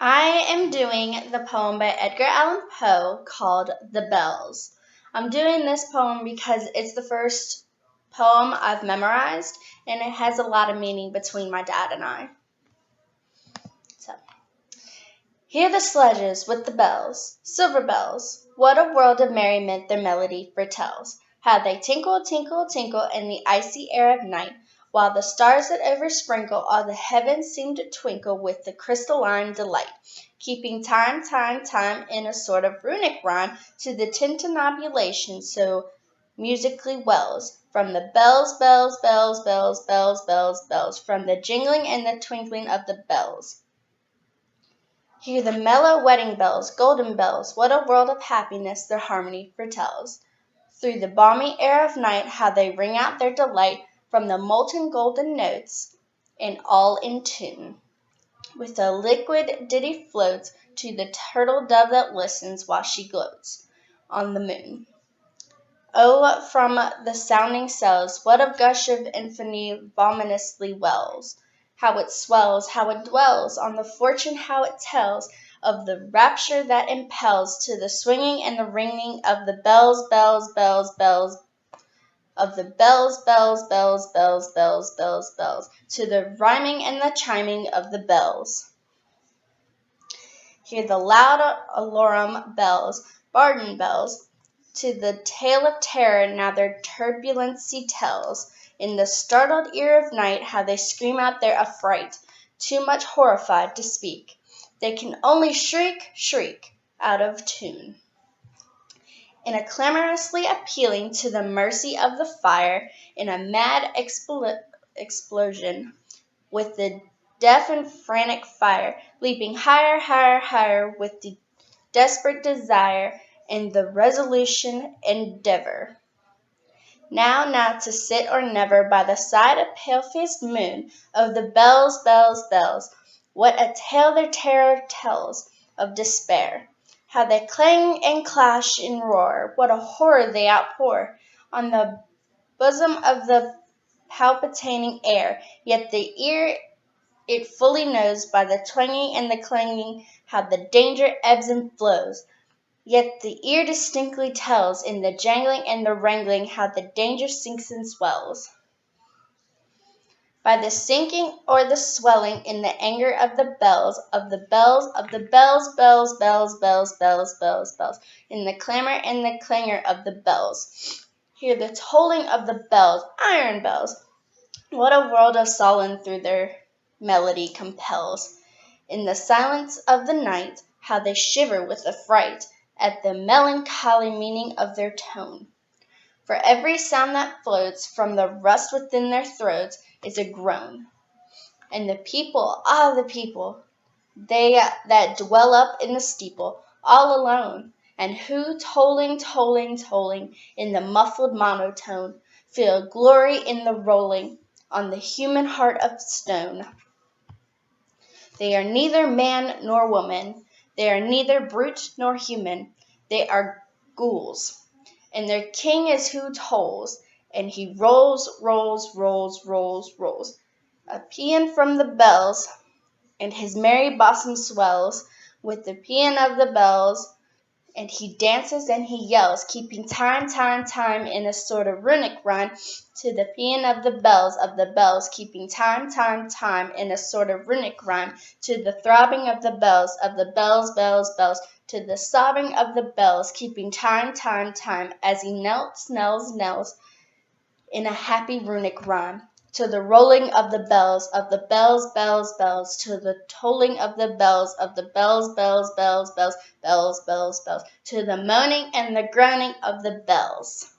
I am doing the poem by Edgar Allan Poe called The Bells. I'm doing this poem because it's the first poem I've memorized and it has a lot of meaning between my dad and I. So, hear the sledges with the bells, silver bells. What a world of merriment their melody foretells. How they tinkle, tinkle, tinkle in the icy air of night, while the stars that oversprinkle all the heavens seem to twinkle with the crystalline delight, keeping time, time, time in a sort of runic rhyme to the tintinnabulation so musically wells from the bells, bells, bells, bells, bells, bells, bells, from the jingling and the twinkling of the bells. Hear the mellow wedding bells, golden bells, what a world of happiness their harmony foretells. Through the balmy air of night, how they ring out their delight from the molten golden notes, and all in tune. With a liquid ditty floats to the turtle dove that listens while she gloats on the moon. Oh, from the sounding cells, what a gush of infamy vomitously wells! How it swells, how it dwells on the fortune, how it tells of the rapture that impels to the swinging and the ringing of the bells, bells, bells, bells, of the bells, bells, bells, bells, bells, bells, bells, to the rhyming and the chiming of the bells. Hear the loud alarum bells, Barden bells, to the tale of terror now their turbulency tells. In the startled ear of night, how they scream out their affright, too much horrified to speak. They can only shriek, shriek, out of tune. In a clamorously appealing to the mercy of the fire, in a mad explosion, with the deaf and frantic fire, leaping higher, higher, higher, with the desperate desire and the resolution endeavor. Now, now to sit or never by the side of pale-faced moon of the bells, bells, bells. What a tale their terror tells of despair. How they clang and clash and roar. What a horror they outpour on the bosom of the palpitating air. Yet the ear it fully knows by the twanging and the clanging how the danger ebbs and flows. Yet the ear distinctly tells in the jangling and the wrangling how the danger sinks and swells. By the sinking or the swelling in the anger of the bells, of the bells, of the bells, bells, bells, bells, bells, bells, bells, in the clamor and the clangor of the bells. Hear the tolling of the bells, iron bells. What a world of solemn through their melody compels. In the silence of the night, how they shiver with affright at the melancholy meaning of their tone. For every sound that floats from the rust within their throats is a groan. And the people, ah, the people, they that dwell up in the steeple, all alone, and who, tolling, tolling, tolling, in the muffled monotone, feel glory in the rolling on the human heart of stone. They are neither man nor woman, they are neither brute nor human, they are ghouls. And their king is who tolls, and he rolls, rolls, rolls, rolls, rolls. A paean from the bells, and his merry bosom swells with the paean of the bells, and he dances and he yells, keeping time, time, time in a sort of runic rhyme to the paean of the bells, keeping time, time, time in a sort of runic rhyme to the throbbing of the bells, bells, bells, to the sobbing of the bells, keeping time, time, time, as he knelt, knells, knells, in a happy runic rhyme, to the rolling of the bells, bells, bells, to the tolling of the bells, bells, bells, bells, bells, bells, bells, to the moaning and the groaning of the bells.